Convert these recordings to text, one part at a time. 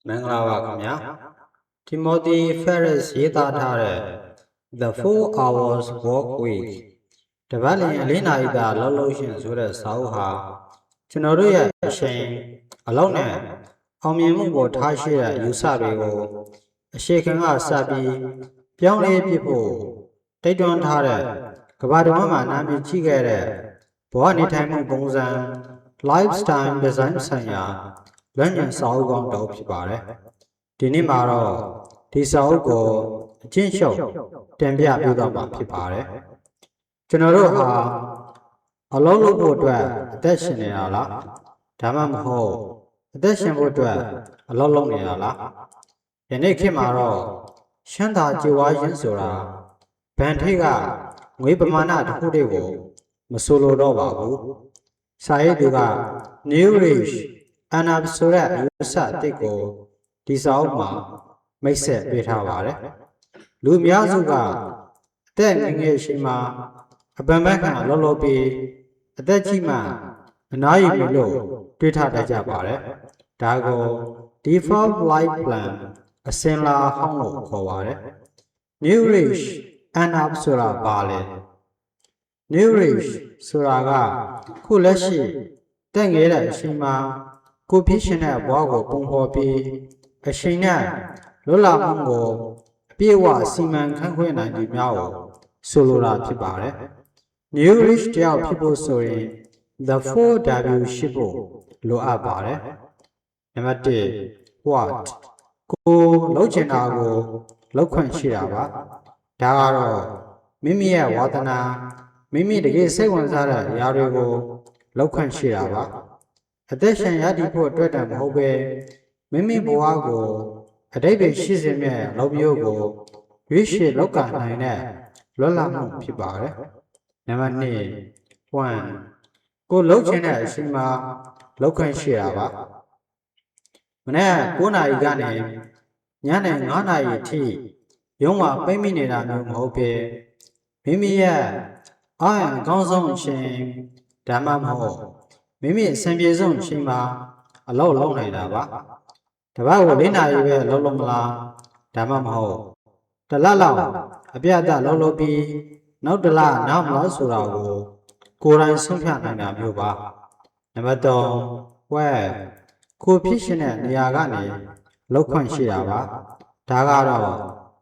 မင်္ဂလာပါခင်ဗျာ Timothy Ferris ရေးသားထားတဲ့ The 4 Hours Work Week တပတ်လျင်4နာရီသာလောက်လို့ရှင်ဆိုတဲ့စာအုပ်ဟာကျွန်တော်တို့ရဲ့အချိန်အလောက်နဲ့အောင်မြင်မှုကိုထားရှိတဲ့ယူဆတွေကိုအရှိခံကစပြီးပြောင်းလဲပြဖို့တိုက်တွန်းထားတဲ့ကမ္ဘာတစ်ဝန်းမှာနာမည်ကြီးခဲ့တဲ့ဘဝနေထိုင်မှုပုံစံ lifestyle design ဆိုင်ရာလွှမ်းညွှန်စာအုပ်ကောင်းတစ်ဖြစ်ပါတယ်ဒီနေ့မှာတော့ဒီစာအုပ်ကိုအချင်းချုပ်တင်ပြပြတော့မှာဖြစ်ပါတယ်ကျွန်တော်တို့ဟာအလုံးလုံးဖို့အတွက်အသက်ရှင်နေတာလားဒါမှမဟုတ်အသက်ရှင်ဖို့အတွက်အလုံးလုံးနေတာလားယနေ့ခေတ်မှာတော့ရှမ်းသာကြွယ်ဝခြင်းဆိုတာဗန်ထိတ်ကငွေပမာဏတစ်ခုတည်းကိုမဆိုလိုတော့ပါဘူးစာရေးသူက New Rich အနာဆိုတဲ့အယူအဆအသစ်ကိုဒီစာအုပ်မှာမိတ်ဆက်ပေးထားပါတယ်လူအများစုကအသက်ငယ်ငယ်ချိန်မှာအပံပန်းခံလောလောပြီးအသက်ကြီးမှအနားယူပြီလို့တွေးထားတတ်ကြပါတယ်ဒါကို default life plan အစင်လာဟောင်းလို့ခေါ်ပါတယ် New Rich အနာဆိုတာဘာလဲ New Rich ဆိုတာကခုလက်ရှိတက်ငယ်တဲ့အချိန်မှာကိုဖြစ်ရှင်တဲ့ဘဝကိုပုံဖော်ပြီးအချိန်နဲ့လွတ်လပ်မှုကိုအပြည့်အဝစီမံခန့်ခွဲနိုင်သူများကိုဆိုလိုတာဖြစ်ပါတယ် New Rich တယောက်ဖြစ်ဖို့ဆိုရင် The 4W ရှိဖို့လိုအပ်ပါတယ်နံပါတ်1 What ကိုလုပ်ချင်တာကိုလုပ်ခွင့်ရှိတာပါဒါကတော့မိမိရဲ့ဝါသနာမိမိတကယ်စိတ်ဝင်စားတဲ့အရာတွေကိုလုပ်ခွင့်ရှိတာပါအသက်ရှင်ရည်ဖို့အတွက်တည်းမဟုတ်ပဲမိမိဘဝကိုအတိတ်ပဲရှိစေမဲ့လုပ်မျိုးကိုရွေးချယ်လောက်ကနိုင်တဲ့လွတ်လပ်မှုဖြစ်ပါတယ်နံပါတ်2 1ကိုလှုပ်ချင်တဲ့အချိန်မှာလှုပ်ခွင့်ရှိတာပါမနေ့9နာရီကနေညနေ9နာရီအထိရုံးမှာပိတ်မိနေတာမျိုးမဟုတ်ပဲမိမိရဲ့အားအကောင်းဆုံးအချိန်ဓမ္မမဟုတ်မိမိအဆင်ပြေဆုံးအချိန်မှာအလုပ်လုပ်နေတာပါတပတ်ကို4နာရီပဲလုပ်လို့မလားဒါမှမဟုတ်တစ်လလောက်အပြတ်အသတ်လုပ်လို့ပြီးနောက်တစ်လနောက်မလို့ဆိုတာကိုကိုယ်တိုင်ဆုံးဖြတ်နိုင်တာမျိုးပါနံပါတ်3ဝက်ကိုဖြစ်ရှင်တဲ့နေရာကနေလောက်ခွင့်ရှိတာပါဒါကတော့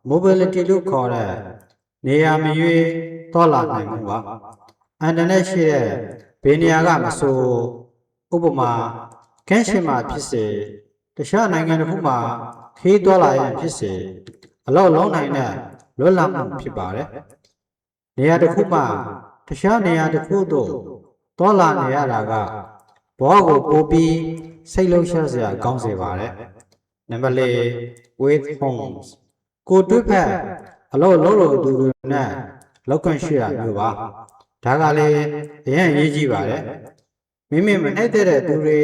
mobility လို့ခေါ်တဲ့နေရာမရွေးတော့လာနိုင်မှုပါအင်တာနက်ရှိတဲ့ဘယ်နေရာကမဆိုဥပမာကန်းရှင်မှာဖြစ်စေတခြားနိုင်ငံတစ်ခုမှာခီးသွားလာရင်ဖြစ်စေအလောက်လုံးနိုင်တဲ့လွတ်လပ်မှုဖြစ်ပါတယ်နေရာတစ်ခုမှတခြားနေရာတစ်ခုသို့သွားလာနေရတာကဘောကိုပိုးပြီးစိတ်လှုပ်ရှားစရာကောင်းစေပါတယ်နံပါတ်4 with homes ကိုတွေ့ဖက်အလောက်လုံးလို့သူတွေနဲ့လောက်ခွင့်ရှိတာမျိုးပါဒါကလည်းအရင်ရေးကြည့်ပါတယ်မိမိမနိုင်တဲ့သူတွေ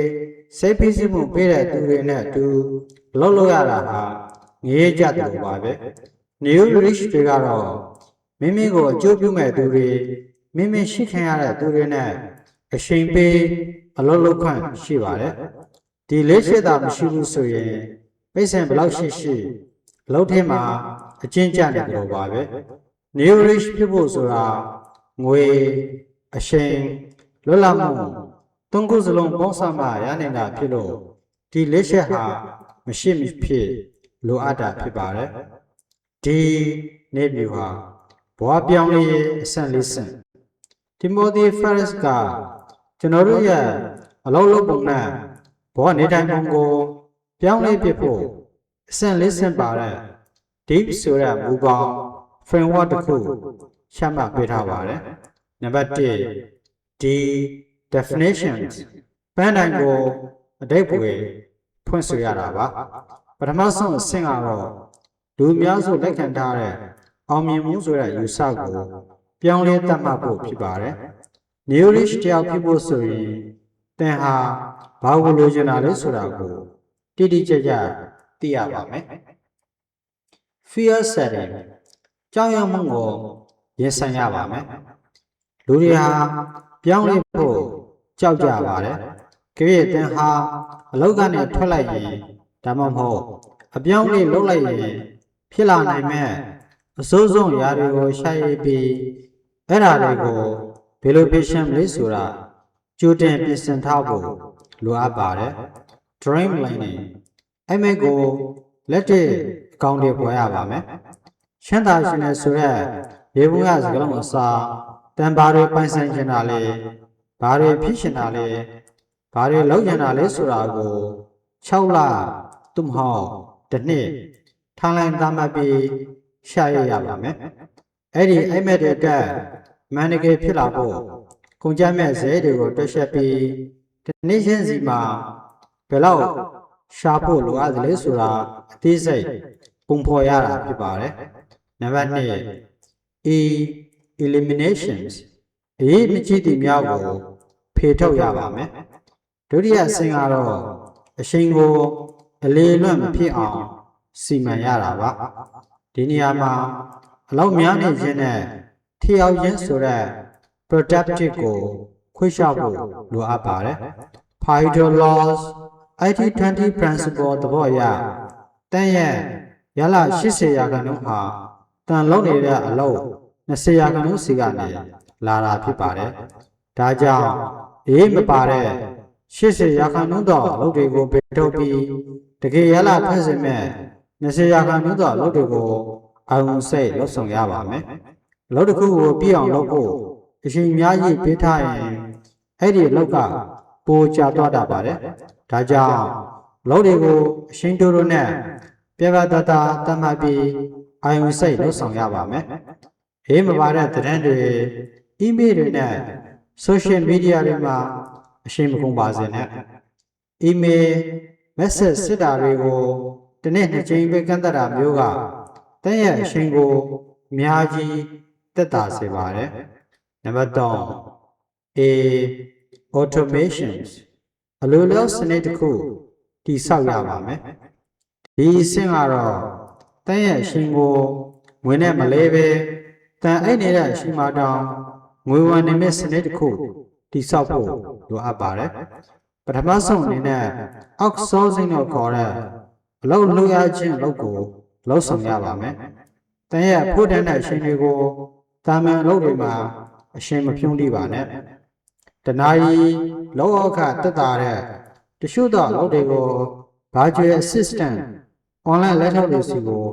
စိတ်ဖိစီးမှုပေးတဲ့သူတွေနဲ့အတူလောက်လို့ရတာဟာငရေကြတယ်ပါပဲ New Rich တွေကတော့မိမိကိုအကျိုးပြုမဲ့သူတွေမိမိရှိခံရတဲ့သူတွေနဲ့အချိန်ပေးအလောက်လောက်ခွင့်ရှိပါတယ်ဒီလေးရှိတာမရှိဘူးဆိုရင်ပိတ်ဆံဘယ်လောက်ရှိအလုပ်ထဲမှာအကျဉ်းကျနေကြပါပဲ New Rich ဖြစ်ဖို့ဆိုတာငွေအချိန်လွတ်လပ်မှုသုံးခုစလုံးပေါင်းစပ်မှရနိုင်တာဖြစ်လို့ဒီလေးချက်ဟာမရှိမဖြစ်လိုအပ်တာဖြစ်ပါတယ်ဒီနေပြဟာဘဝပြောင်းလဲအဆင့်လေးဆင့် Timothy Ferris ကကျွန်တော်တို့ရဲ့အလုံးလုံးပုံနဲ့ဘဝနေထိုင်ပုံကိုပြောင်းလဲပြဖို့အဆင့်လေးဆင့်ပါတဲ့ deep ဆိုတဲ့မူပေါင်း framework တစ်ခုချမှတ်ပေးထားပါတယ်နံပါတ်1 D definitions ပန်းတိုင်ကိုအဓိပ္ပာယ်ဖွင့်ဆိုရတာပါပထမဆုံးအဆင့်ကတော့လူအများစုလက်ခံထားတဲ့အောင်မြင်မှုဆိုတဲ့ယူဆကိုပြောင်းလဲသတ်မှတ်ဖို့ဖြစ်ပါတယ် New Rich တယောက်ဖြစ်ဖို့ဆိုရင်သင်ဟာဘာကိုလိုချင်တာလဲဆိုတာကိုတိတိကျကျသိရပါမယ် Fear setting ကြောက်ရွံ့မှုကိုရင်ဆိုင်ရပါမယ်လူတွေဟာပြောင်းလဲဖို့ကြောက်ကြပါတယ်ကြည့်သင်ဟာအလောက်ကနေထွက်လိုက်ရင် ဒါမှမဟုတ်အပြောင်းလေးလုပ်လိုက်ရင်ဖြစ်လာနိုင်မဲ့အစိုးဆုံးຢာတွေကိုရှာရည်ပြီးအဲ့ဒါတွေကိုဘယ်လိုဖြေရှင်းမလဲဆိုတာကြိုတင်ပြင်ဆင်ထားဖို့လိုအပ်ပါတယ် dream planning အဲ့မဲ့ကိုလက်တွေ့အကောင့်တွေပေါ်ရပါမယ်ရှင်းတာရှင်းနေဆိုရက်ရေဘူးရစကလုံးအစားတန်ဘာတွေပိုင်ဆိုင်ချင်တာလေဘာတွေဖြစ်ချင်တာလေဘာတွေလုပ်ချင်တာလဲဆိုတာကို6လသို့မဟုတ်တစ်နှစ်ထိုင်လိုက်သားမှတ်ပြီးရှာရရပါမယ်အဲ့ဒီအိမ်မက်တွေအတွက်မန်နေဂျာဖြစ်လာဖို့ကုန်ကြမ်းမဲ့ဇဲတွေကိုတွက်ချက်ပြီးဒီနေ့ချင်းစီမှာဘယ်လောက်ရှာဖို့လိုအပ်သလဲဆိုတာအသေးစိတ်ပုံဖော်ရတာဖြစ်ပါတယ်နံပါတ်2 eliminations အရေးမကြီးသည့်များကိုဖေထုတ်ရပါမယ်ဒုတိယအဆင့်ကတော့အရှိန်ကိုအလေးလွတ်မဖြစ်အောင်စီမံရတာပါဒီနေရာမှာအလောက်များနေခြင်းနဲ့ထိရောက်ခြင်းဆိုတဲ့ productive ကိုခွဲခြားဖို့လိုအပ်ပါတယ် Pareto laws IT20 principle သဘောအရတန်းရဲ့ရလ80ရာခိုင်နှုန်းဟာတန်လုံးနေတဲ့အလုပ်20ရာခိုင်နှုန်းစီကနေလာတာဖြစ်ပါတယ်ဒါကြောင့်အေးမပါတဲ့80ရာခိုင်နှုန်းသောအလုပ်တွေကိုဖေထုတ်ပြီးတကယ်ရလထွက်စေမဲ့20ရာခိုင်နှုန်းသောအလုပ်တွေကိုအာရုံစိတ်လုပ်ဆောင်ရပါမယ်အလုပ်တစ်ခုကိုပြည့်အောင်လုပ်ဖို့အချိန်အများကြီးပေးထားရင်အဲ့ဒီအလုပ်ကပိုကျသွားတတ်ပါတယ်ဒါကြောင့်အလုပ်တွေကိုအချိန်တိုးတိုးနဲ့ပြပြတတသတ်မှတ်ပြီးအာရုံစိတ်လုပ်ဆောင်ရပါမယ်အေးမပါတဲ့သတင်းတွေ email တွေနဲ့ social media တွေမှာအချိန်မကုန်ပါစေနဲ့ email message စစ်တာတွေကိုဒီနေ့2ချိန်ပဲကန့်သက်တာမျိုးကတည့်ရဲ့အချိန်ကိုအများကြီးသက်သာစေပါတယ်နံပါတ်3 automations အလိုလျောက်စနစ်တစ်ခုတည်ဆောက်ရပါမယ်ဒီအဆင့်ကတော့တည့်ရဲ့အချိန်ကိုငွေနဲ့မလဲပဲတန်အိတ်နေတဲ့အချိန်မှာတောင်ငွေဝင်နေမဲ့စနစ်တစ်ခုတည်ဆောက်ဖို့လိုအပ်ပါတယ်ပထမဆုံးအနေနဲ့ outsourcing လို့ခေါ်တဲ့အလုပ်လုပ်ရခြင်းအလုပ်ကိုလုပ်ဆောင်ရပါမယ်တန်ရဲ့ဖို့တဲ့အချိန်တွေကိုတာမန်အလုပ်တွေမှာအချိန်မဖြုံးလိပါနဲ့တနာရီလောက်အခတက်တာတဲ့တချို့သောအလုပ်တွေကို virtual assistant online လက်ထောက်တွေစီကို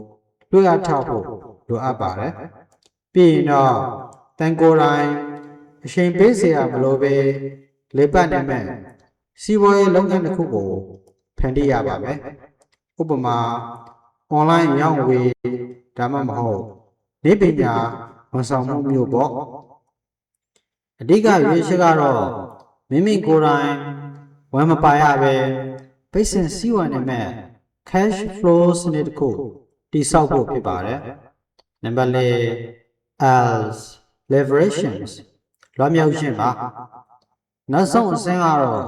လွှဲအပ်ထားဖို့လိုအပ်ပါတယ်ပြီးရင်တော့တန်ကိုယ်တိုင်အချိန်ပေးเสียရမလို့ပဲလေပတ်နေမဲ့စီးပွားရေးလုပ်ငန်းတစ်ခုကိုဖန်တီးရပါမယ်ဥပမာ online ရောင်းဝယ်ဒါမှမဟုတ်နေပညာဝန်ဆောင်မှုမျိုးပေါ့အဓိကရွေးချက်ကတော့မိမိကိုယ်တိုင်ဝန်မပါရပဲပိတ်စင်စည်းဝါးနေမဲ့ cash flow စနစ်တစ်ခုတည်ဆောက်ဖို့ဖြစ်ပါတယ်နံပါတ်4 else leverations လွှမ်းမြောက်ခြင်းပါနောက်ဆုံးအဆင့်ကတော့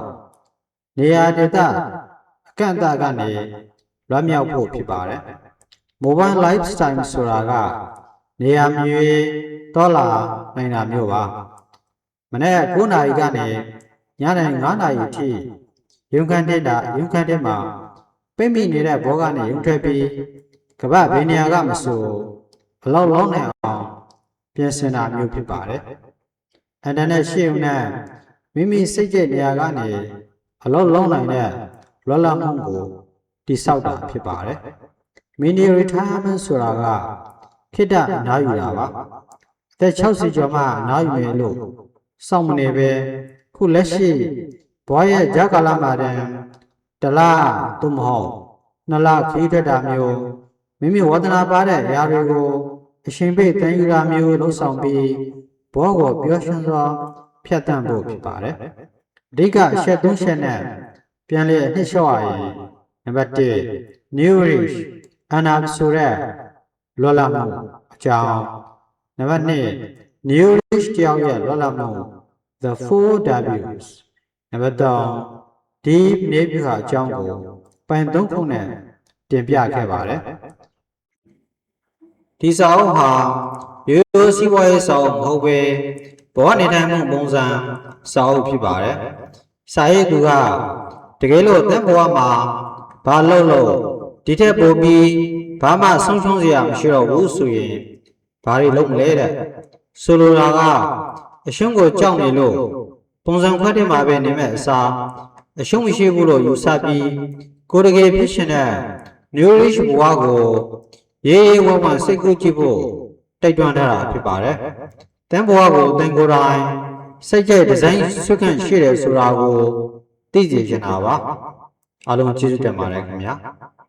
နေရာဒေသအကန့်အသတ်ကနေလွှမ်းမြောက်ဖို့ဖြစ်ပါတယ် mobile lifestyle ဆိုတာကနေရာမျိုးတော်လာနိုင်တာမျိုးပါမနေ့9နာရီကနေညနေ9နာရီအထိရုံခန်းတက်မှာပိတ်မိနေတဲ့ဘောကနေရုံထွက်ပြီးကမ္ဘာဘယ်နေရာကမဆိုဘလောက်လုံးနိုင်အောင်ပြင်ဆင်တာမျိုးဖြစ်ပါတယ်အင်တာနက်ရှိုံနဲ့မိမိစိတ်ကြိုက်နေရာကနေအလောက်လုံးနိုင်တဲ့လွတ်လပ်မှုကိုတည်ဆောက်တာဖြစ်ပါတယ်mini retirement ဆိုတာကခေတ္တအနားယူတာပါသက်60ကျော်မှအနားယူမယ်လို့စောင့်မနေပဲခုလက်ရှိဘွားရဲ့ဂျာကာလာမှာတန်တလားသို့မဟုတ်2လခီးထွက်တာမျိုးမိမိဝါသနာပါတဲ့အရာတွေကိုအရှင်ပိတ်တန်ယူတာမျိုးလှုပ်ဆောင်ပြီးဘောကိုပျော်ရွှင်စွာဖြတ်တန်းဖို့ဖြစ်ပါတယ်အဓိကအချက်3ချက်နဲ့ပြန်လည်အနှစ်လျှော့ရရင်နံပါတ်1 new rich အနာဆိုတဲ့လွတ်လပ်မှုအကြောင်းနံပါတ်2 new rich ကြောင့်ရဲ့လွတ်လပ်မှု the 4Ws နံပါတ်3 deep နေပြအကြောင်းကိုပိုင်3ခုနဲ့တင်ပြခဲ့ပါတယ်ဒီစာအုပ်ဟာရိုးရိုးစီးပွားရေးစာအုပ်မဟုတ်ပဲဘောနေထိုင်မှုပုံစံစာအုပ်ဖြစ်ပါတယ်စာရေးသူကတကယ်လို့သင်ဘဝမှာ ဘာလို့ဒီထက်ပိုပြီးဘာမှဆုံးရှုံးစရာမရှိတော့ဘူးဆိုရင်ဘာတွေလုပ်မလဲတဲ့ဆိုလိုတာကအရှုံးကိုကြောက်နေလို့ပုံစံခွက်တင်မှာပဲနေမဲ့အစားအရှုံးမရှိဘူးလို့ယူဆပြီးကိုယ်တကယ်ဖြစ်ရှင်တဲ့ New Rich ဘဝကိုရေးရေးဝဝစိတ်ကူးကြည့်ဖို့တိုက်တွန်းထားတာဖြစ်ပါတယ်။တန်ဘဝကိုတင်ကိုယ်တိုင်စိတ်ကြိုက်ဒီဇိုင်းဆွတ်ခန့်ရှိတယ်ဆိုတာကိုသိစေချင်တာပါ။အားလုံးကျေးဇူးတင်ပါတယ်ခင်ဗျာ။